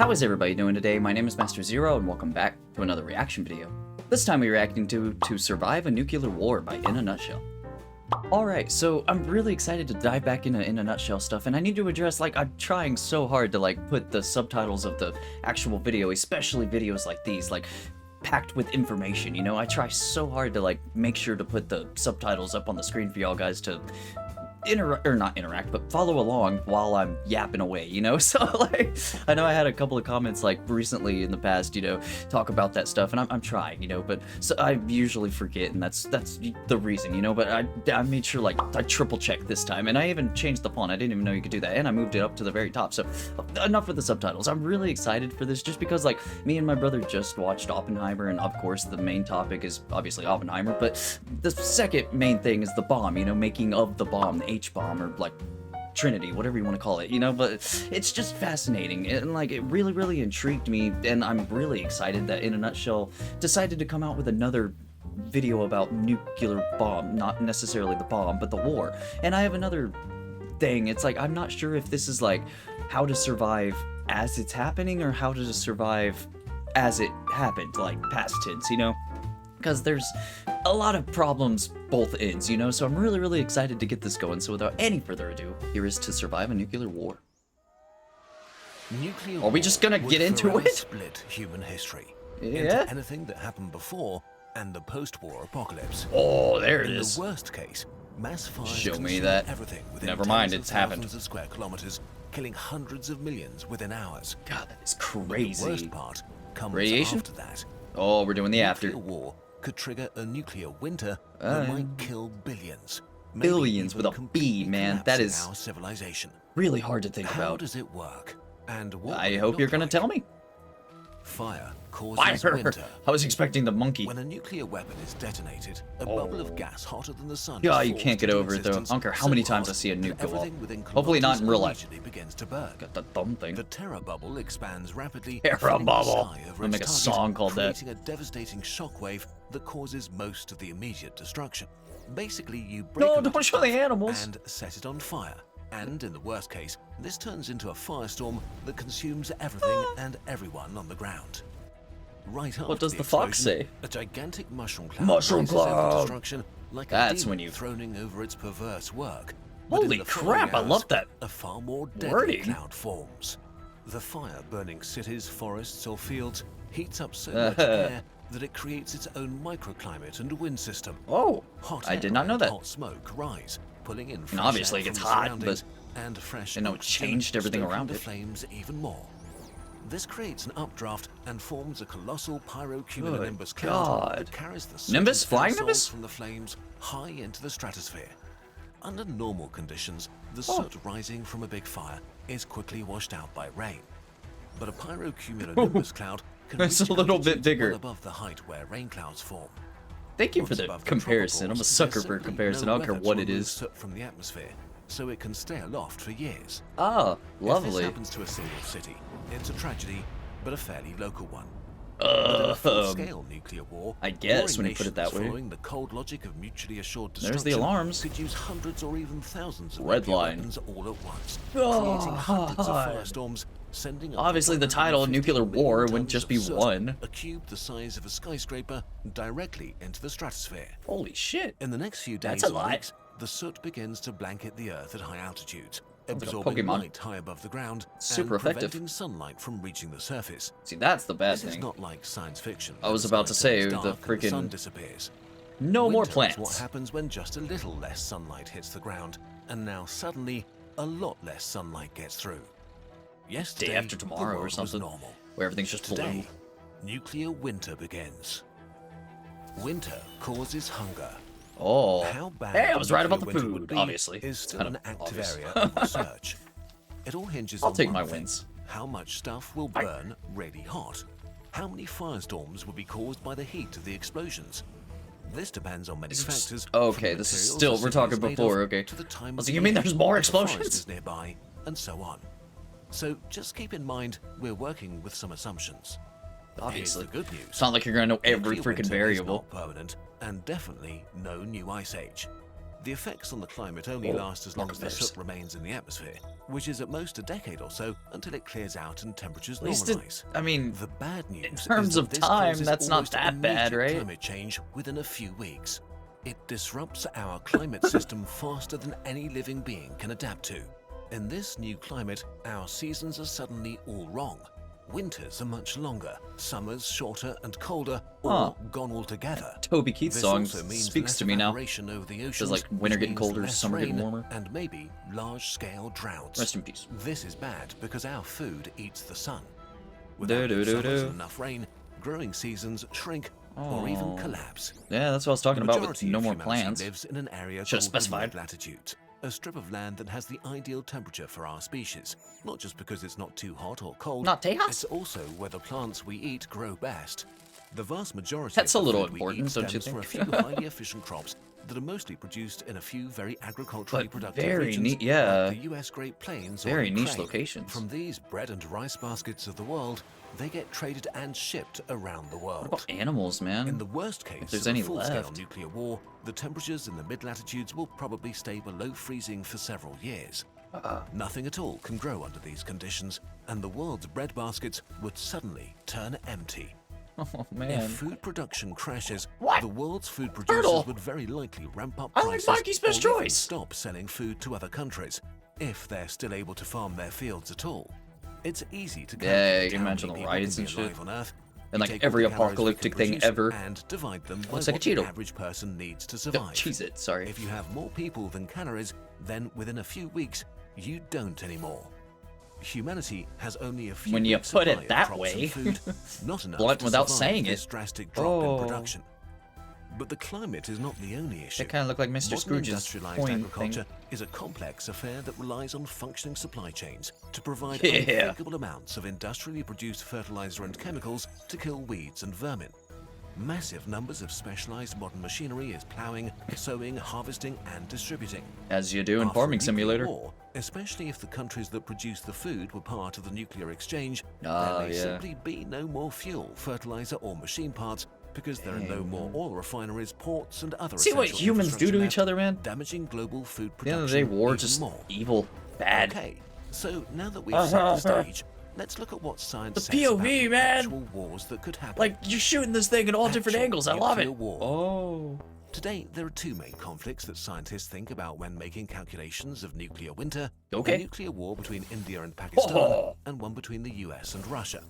How is everybody doing today? My name is Master Zero, and welcome back to another reaction video. This time we're reacting to Survive a Nuclear War by In a Nutshell. Alright, so I'm really excited to dive back into In a Nutshell stuff, and I need to address, I'm trying so hard to, put the subtitles of the actual video, especially videos like these, packed with information, you know? I try so hard to, make sure to put the subtitles up on the screen for y'all guys to not interact, but follow along while I'm yapping away, you know? So, I know I had a couple of comments, recently in the past, you know, talk about that stuff, and I'm trying, you know, but so I usually forget, and that's the reason, you know, but I made sure, I triple-checked this time, and I even changed the font. I didn't even know you could do that, and I moved it up to the very top, so enough with the subtitles. I'm really excited for this, just because, me and my brother just watched Oppenheimer, and of course, the main topic is obviously Oppenheimer, but the second main thing is the bomb, you know, making of the bomb, the H-bomb, or Trinity, whatever you want to call it, you know, but it's just fascinating, and it really intrigued me, and I'm really excited that In a Nutshell decided to come out with another video about nuclear bomb, not necessarily the bomb, but the war. And I have another thing, it's I'm not sure if this is how to survive as it's happening, or how to survive as it happened, past tense, you know? Because there's a lot of problems both ends, you know, so I'm really excited to get this going. So without any further ado, here is To Survive a Nuclear War. Are we just gonna get into it? Split human history into anything that happened before and the post-war apocalypse. Oh, there it is. In the worst case, mass fires show me that. Everything within Never mind, it's happened. Of square kilometers, killing hundreds of millions within hours. God, that is crazy. But the worst part comes Radiation? after that. Oh, we're doing the after. Nuclear war could trigger a nuclear winter that might kill billions. Billions with a B, man. That is our civilization. Really hard to think How about. does it work? And what I hope you're gonna tell me. Fire causes winter. I was expecting the monkey. When a nuclear weapon is detonated, a bubble of gas hotter than the sun. Yeah, you can't get over it though. I don't care how many times I see a nuke go off. Hopefully not in real life. Begins to burn. Got that dumb thing. The terror bubble expands rapidly. Terror bubble. I'll make a song called that. Creating a devastating shockwave that causes most of the immediate destruction. Basically, you break don't show the animals and set it on fire. And in the worst case, this turns into a firestorm that consumes everything and everyone on the ground. Right after what does the fox say? A gigantic mushroom cloud. Mushroom cloud. Destruction, like That's a when you throning over its perverse work. Holy crap! I love that. A far more deadly cloud forms. The fire burning cities, forests, or fields heats up so much air that it creates its own microclimate and wind system. Oh, hot I did not know that. Hot smoke rise, pulling in fresh and obviously air it gets from hot, but and fresh it changed everything around the it. Flames even more. This creates an updraft and forms a colossal pyrocumulonimbus cloud that carries the Nimbus? Flying Nimbus? from the flames high into the stratosphere. Under normal conditions, the soot rising from a big fire is quickly washed out by rain. But a pyrocumulonimbus cloud can it's a little bit bigger well above the height where rain clouds form. Thank you for the comparison. I'm a sucker for a comparison. I don't care what it is. Soot from the atmosphere, so it can stay aloft for years. Ah, lovely. If this happens to a single city, it's a tragedy, but a fairly local one. A full-scale nuclear war, I guess when you put it that way. Following the cold logic of mutually assured destruction, there's the alarms. Could use hundreds or even thousands of red line weapons all at once, creating hundreds of firestorms, sending obviously the title nuclear war wouldn't just be one. A cube the size of a skyscraper directly into the stratosphere. Holy shit! In the next few days, that's a lot. Weeks, the soot begins to blanket the Earth at high altitudes, absorbing light high above the ground Super and effective. preventing sunlight from reaching the surface. See, that's the bad This thing. is not like science fiction. I was about to say the freaking sun disappears. No more Winter is plants. what happens when just a little less sunlight hits the ground, and now suddenly a lot less sunlight gets through. Yesterday, Day after tomorrow the or world something, was normal. where everything's just Today, blue. nuclear winter begins. Winter causes hunger. Oh, How bad hey, I was right about the nuclear winter food. would be Obviously, is still kind an of active obvious. area of research. It all hinges I'll on take one my thing: wins. how much stuff will burn really hot. How many firestorms will be caused by the heat of the explosions? This depends on many factors. Okay, this is still we're talking before. Okay, to the time I was of like, you the mean year, there's more if the forest explosions? is nearby, and so on. So just keep in mind we're working with some assumptions. Obviously, Here's the good news. it's not like you're gonna know every Nuclear freaking winter is variable. not permanent, and definitely no new ice age. The effects on the climate only last as long as the soot remains in the atmosphere, which is at most a decade or so until it clears out and temperatures normalize. I mean, The bad news in terms is that of this time, causes that's not almost that bad, immediate right? climate change within a few weeks. It disrupts our climate system faster than any living being can adapt to. In this new climate, our seasons are suddenly all wrong. Winters are much longer, summers shorter and colder, or gone altogether. Toby Keith's This song also means speaks less to me now. evaporation over the oceans, Says like winter which getting means colder, less summer getting rain, warmer. and maybe large-scale droughts. Rest in peace. This is bad because our food eats the sun. Without summers and enough rain, growing seasons shrink or even collapse. Yeah, that's what I was talking The about with majority no of more humanity plants. lives in an area Should've called the specified. mid-latitudes, a strip of land that has the ideal temperature for our species, not just because it's not too hot or cold. Not Tejas? It's also where the plants we eat grow best. The vast majority That's of a the little food important, we eat don't you stems from a think? few highly efficient crops that are mostly produced in a few very agriculturally But productive very regions, neat, yeah. like the U.S. Great Plains or Very niche Ukraine. locations. From these bread and rice baskets of the world, they get traded and shipped around the world. What about animals, man? In the worst case there's of any a full-scale left. nuclear war, the temperatures in the mid-latitudes will probably stay below freezing for several years. Nothing at all can grow under these conditions, and the world's bread baskets would suddenly turn empty. Oh, If man. food production crashes, What? the world's food producers Turtle. would very likely ramp up I like prices Mikey's best or even choice. stop selling food to other countries, if they're still able to farm their fields at all. It's easy to Yeah, calculate you can how imagine many the people riots can and be alive shit. on Earth. And, You like, take all every the calories we can apocalyptic thing produce ever. and divide them by Looks like a what the Cheeto. average person needs to survive. Cheese it, sorry. If you have more people than calories, then within a few weeks, you don't anymore. Humanity has only a few When you weeks' put it supply of that crops way. and food, not enough Blunt to without survive saying this it. drastic drop Oh. in production. But the climate is not the only issue. It kind of looked like Mr. Modern Scrooge's industrialized coin agriculture thing. is a complex affair that relies on functioning supply chains to provide Yeah. unthinkable amounts of industrially produced fertilizer and chemicals to kill weeds and vermin. Massive numbers of specialized modern machinery is plowing, sowing, harvesting, and distributing. As you do in After a Farming nuclear Simulator. war, especially if the countries that produce the food were part of the nuclear exchange, Ah, there may yeah. simply be no more fuel, fertilizer, or machine parts because there are no more oil refineries, ports, and other See what essential humans do to infrastructure each other, man? left, damaging global food At the end production of the day, war even just more. evil, bad. Okay, so now that we've set the stage, let's look at what science The says about POV, the man! actual wars that could happen. Like, you're shooting this thing in all different Actual angles. I love it. nuclear war. Oh. Today, there are two main conflicts that scientists think about when making calculations of nuclear winter. Okay. A nuclear war between India and Pakistan, Oh. and one between the US and Russia.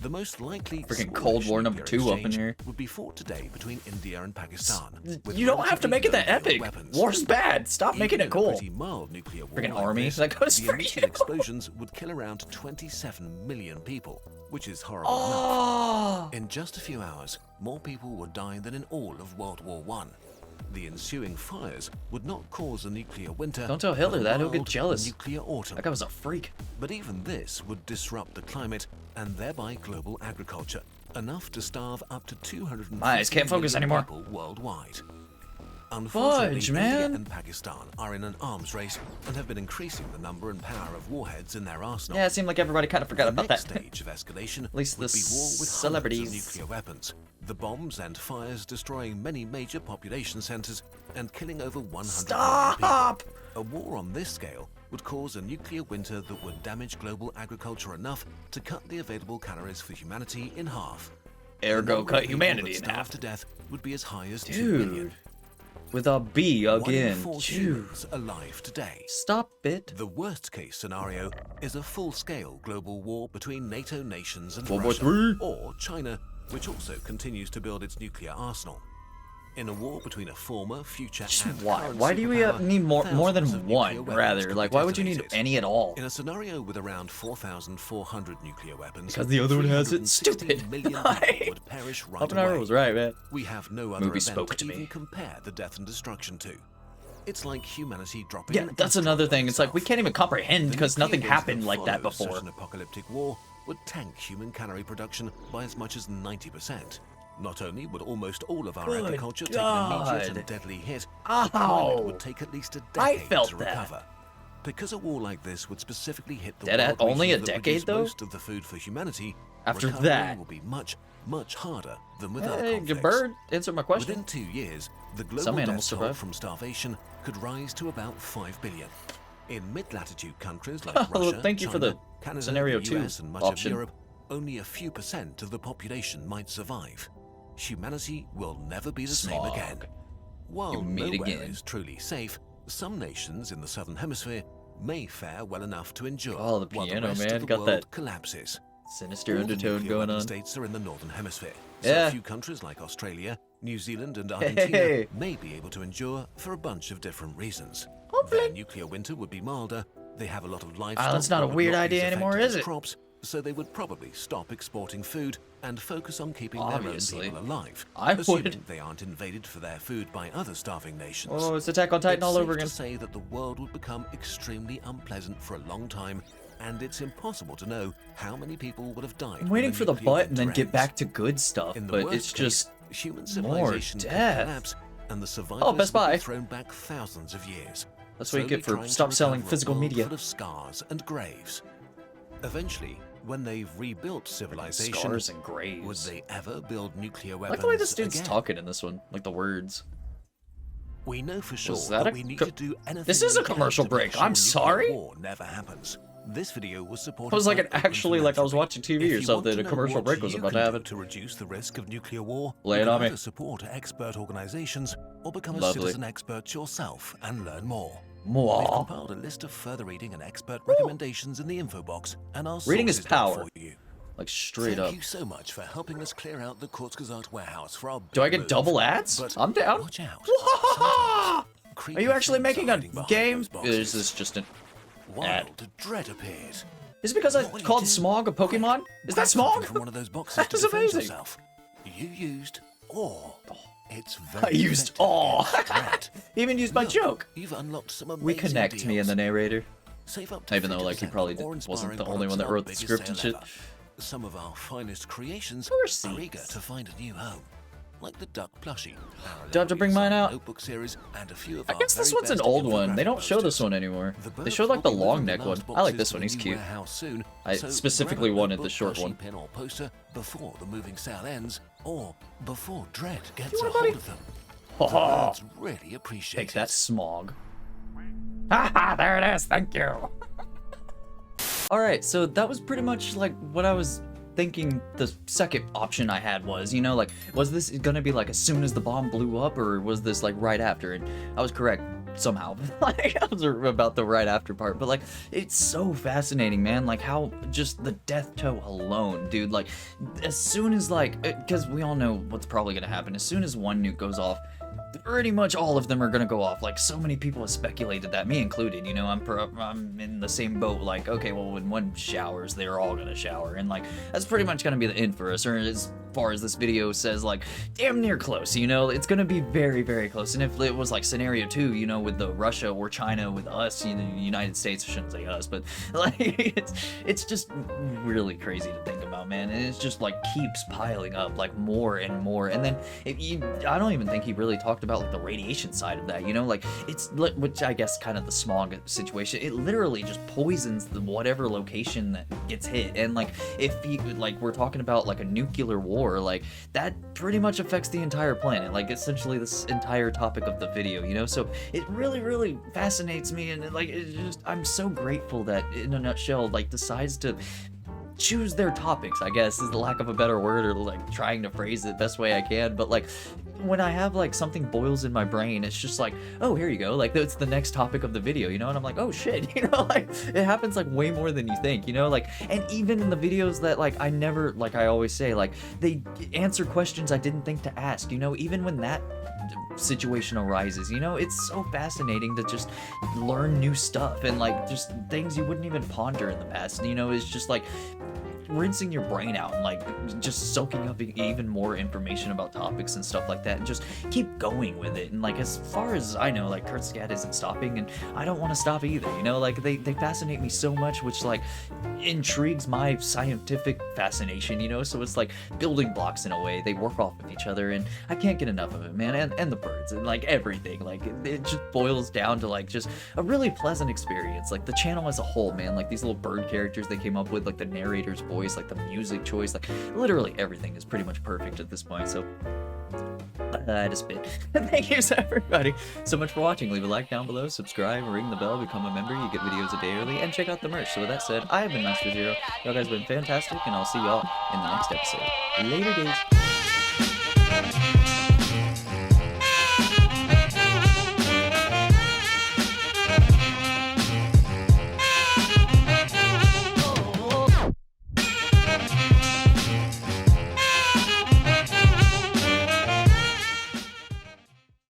The most likely Freaking smallish Cold War number nuclear 2 up in exchange here. would be fought today between India and Pakistan. with You don't have to relatively make it that low epic. weapons. War's bad. Stop making Even it in a cool. pretty mild nuclear war Freaking like army this, that goes the for initial you. explosions would kill around 27 million people, which is horrible enough. Oh. In just a few hours, more people would die than in all of World War I. The ensuing fires would not cause a nuclear winter. Don't tell Hitler but a that, he'll get mild jealous. Nuclear autumn. That guy was a freak. But even this would disrupt the climate and thereby global agriculture, enough to starve up to 250 My eyes can't focus million anymore. people worldwide. Unfortunately, Fudge, man. India and Pakistan are in an arms race and have been increasing the number and power of warheads in their arsenal. Yeah, it seemed like everybody kind of forgot The about next that. stage of escalation At least would the be war with celebrities. hundreds of nuclear weapons, the bombs and fires destroying many major population centers and killing over 100 million Stop! people. A war on this scale would cause a nuclear winter that would damage global agriculture enough to cut the available calories for humanity in half. The Ergo, number of cut people humanity that in starve half. to death would be as high as 2 billion. Dude. With a B 1 in again. 4 Dude. humans alive today. Stop it. The worst case scenario is a full-scale global war between NATO nations and World War Russia, III. or China, which also continues to build its nuclear arsenal. In a war between a former, future, and Why? current Why do we superpower, need more than thousands of nuclear one, weapons rather? could Like, be why would you need detonated. any at all? In a scenario with around 4,400 nuclear weapons, Because the other one has it. 360 Stupid. million people would perish right Oppenheimer away. was right, man. We have no other Movie event spoke to to me. even compare the death and destruction to. It's like humanity dropping Yeah, an that's asteroid another on thing. It's like, we itself. can't even comprehend The because nuclear nothing winter happened like that follows before. Such an apocalyptic war would tank human calorie production by as much as 90%. Not only would almost all of our Good agriculture take an immediate God. and deadly hit, Ow. the climate would take at least a I decade felt to that. recover. Because a war like this would specifically hit the Dead at world only a regions that decade, produce though? most of the food for humanity, After recovery that. will be much, much harder than with other Hey, conflicts. good bird. Answer my question. Within 2 years, the Some global animals death toll survive. from starvation could rise to about 5 billion. In mid-latitude countries like Well, Russia, thank you for China, the Canada, scenario the 2 US, and much option. of Europe, only a few % of the population might survive. Humanity will never be the same Smog. again. While You meet nowhere again. is truly safe, some nations in the southern hemisphere may fare well enough to endure Oh, the while piano, the rest man. of the Got world that collapses. sinister All the undertone nuclear going weapon on. states are in the northern hemisphere, so Yeah. a few countries like Australia, New Zealand, and Argentina Hey. may be able to endure for a bunch of different reasons. Hopefully. Their nuclear winter would be milder. They have a lot of livestock. Ah, that's not a that would weird not be idea as anymore, affected is as it? Crops, so they would probably stop exporting food and focus on keeping Obviously. their own people alive. I would. Assuming they aren't invaded for their food by other starving nations. Oh, it's Attack on Titan It's all safe over again. to say that the world would become extremely unpleasant for a long time, and it's impossible to know how many people would have died. I'm waiting when for the nuclear butt and then winter get back ends. to good stuff, In the but worst it's case, just human more civilization could death. collapse, and the survivors Oh, Best would Buy. be thrown back thousands of years. That's what you slowly get for trying to stop selling recover a physical world media. full of scars and graves. Eventually, when they've rebuilt civilization, Scars and would graves. they ever build nuclear I weapons like the way this dude's again? talking in this one, like the words. We know for sure Was that that a we need co- to do anything This is we a can commercial to make break. sure I'm nuclear sorry. War never happens. This video was supported It was like by an Open actually like I was Philanthropy. watching TV If or you want something. to A know commercial what break was you about to can do happen. to reduce the risk of nuclear war, Lay you it can on me. either support expert organizations or become a Lovely. citizen expert yourself and learn more. We've Mwah. compiled a list of further reading and expert recommendations in the info box, and our Reading is sources down power. for you. Like straight Thank up. you so much for helping us clear out the Kurzgesagt warehouse for our Do I big get move. double ads? But I'm down. Watch out. Are Creepy you actually things making are a hiding behind game? those Is boxes. this just an ad? Wild dread appeared. Is it because I What will you called do? Smog a Pokemon? Is that Grab something Smog? from one of those boxes That to is defend amazing. yourself. You used ore. It's very I used effective awe. against dread. He even used my Look, joke. You've unlocked some amazing Reconnect me in the deals. narrator. Save up to Even though, like, he 50% probably or wasn't inspiring the only one products that on our wrote the biggest script and sale shit. ever. Some of our finest creations Course are he eager is. to find a new home. Like the Duck Plushie, our Do I have to bring mine out? notebook series, and a few of I our guess this very one's an best old one. They infographic don't show this posters. one anymore. The They birds showed like the will be long moving neck one. last I like boxes this to one. the He's new cute. warehouse soon, I so specifically grab a wanted the notebook, short plushie, one. pin or poster before the moving sale ends, or before Dread gets You a want a hold buddy? of them. Ha The ha. birds really appreciate Take that, it. Smog. Haha, there it is. Thank you. Alright, so that was pretty much like what I was thinking the second option I had was, you know, like, was this gonna be like as soon as the bomb blew up, or was this like right after? And I was correct somehow. Like, I was about the right after part, but like, it's so fascinating, man, like how just the death toll alone, dude, like, as soon as like, because we all know what's probably gonna happen, as soon as one nuke goes off, pretty much all of them are gonna go off. Like, so many people have speculated that, me included, you know, I'm in the same boat, like, okay, well, when one showers, they're all gonna shower, and like, that's pretty much gonna be the end for us, or as far as this video says, like, damn near close, you know, it's gonna be very, very close. And if it was like scenario 2, you know, with the Russia or China with us, you know, United States, I shouldn't say us, but like, it's just really crazy to think about, man, and it's just like keeps piling up, like, more and more. And then I don't even think he really talked about like the radiation side of that, you know, like, which I guess kind of the smog situation, it literally just poisons the whatever location that gets hit. And like, if you, like, we're talking about like a nuclear war, like, that pretty much affects the entire planet, like, essentially this entire topic of the video, you know. So it really fascinates me, and like, it's just, I'm so grateful that In a Nutshell like decides to choose their topics, I guess, is the lack of a better word, or like trying to phrase it best way I can. But like, when I have like something boils in my brain, it's just like, oh, here you go, like, that's the next topic of the video, you know. And I'm like, oh shit, you know, like, it happens like way more than you think, you know. Like, and even in the videos that like I never, like I always say, like, they answer questions I didn't think to ask, you know, even when that situation arises, you know. It's so fascinating to just learn new stuff, and like, just things you wouldn't even ponder in the past, you know. It's just like, rinsing your brain out and like just soaking up even more information about topics and stuff like that, and just keep going with it. And like as far as I know, like Kurzgesagt isn't stopping, and I don't want to stop either. You know, like they fascinate me so much, which like intrigues my scientific fascination. You know, so it's like building blocks in a way. They work off of each other, and I can't get enough of it, man. And the birds and like everything. Like it just boils down to like just a really pleasant experience. Like the channel as a whole, man. Like these little bird characters they came up with, like the narrator's voice, like the music choice, like literally everything is pretty much perfect at this point. So I just bit. Thank you so everybody so much for watching. Leave a like down below, subscribe, ring the bell, become a member. You get videos a day early, and check out the merch. So with that said, I have been Master Zero. Y'all guys have been fantastic, and I'll see y'all in the next episode. Later days.